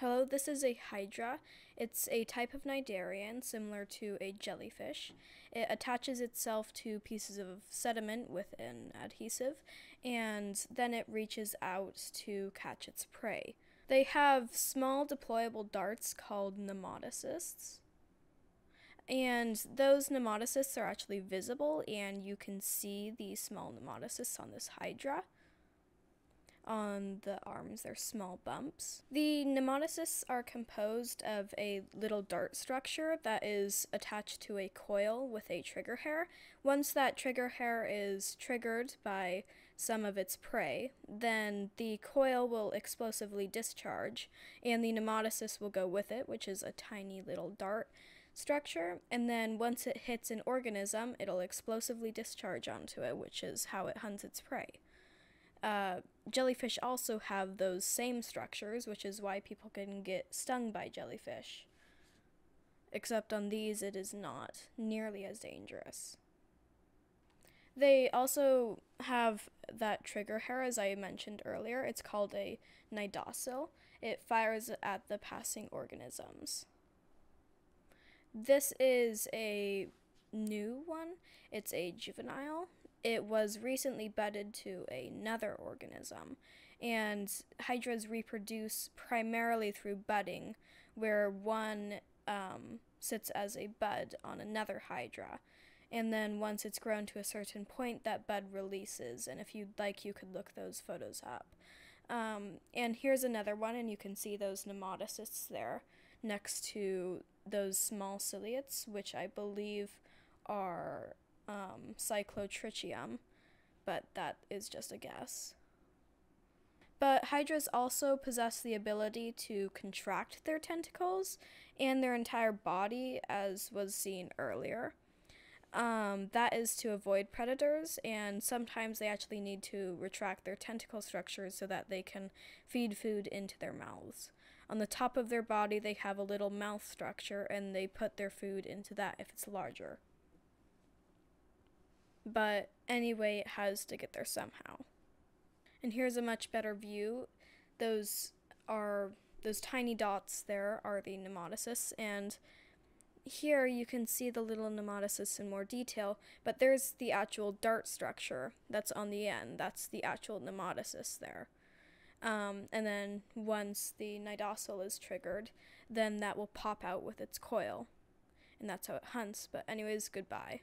Hello, this is a Hydra. It's a type of cnidarian similar to a jellyfish. It attaches itself to pieces of sediment with an adhesive, and then it reaches out to catch its prey. They have small deployable darts called nematocysts. And those nematocysts are actually visible, and you can see these small nematocysts on this Hydra. On the arms, they're small bumps. The nematocysts are composed of a little dart structure that is attached to a coil with a trigger hair. Once that trigger hair is triggered by some of its prey, then the coil will explosively discharge, and the nematocyst will go with it, which is a tiny little dart structure, and then once it hits an organism, it'll explosively discharge onto it, which is how it hunts its prey. Jellyfish also have those same structures, which is why people can get stung by jellyfish. Except on these, it is not nearly as dangerous. They also have that trigger hair, as I mentioned earlier. It's called a cnidocyl. It fires at the passing organisms. This is a new one. It's a juvenile. It was recently bedded to another organism, and hydras reproduce primarily through budding, where one sits as a bud on another hydra, and then once it's grown to a certain point, that bud releases, and if you'd like, you could look those photos up. And here's another one, and you can see those nematocysts there next to those small ciliates, which I believe are cyclotrichium, but that is just a guess. But hydras also possess the ability to contract their tentacles and their entire body, as was seen earlier. That is to avoid predators, and sometimes they actually need to retract their tentacle structures so that they can feed food into their mouths. On the top of their body, they have a little mouth structure, and they put their food into that if it's larger. But anyway, it has to get there somehow. And here's a much better view. Those tiny dots there are the nematocysts, and here you can see the little nematocysts in more detail, but there's the actual dart structure that's on the end. That's the actual nematocyst there. And then once the cnidocyl is triggered, then that will pop out with its coil. And that's how it hunts. But anyways, goodbye.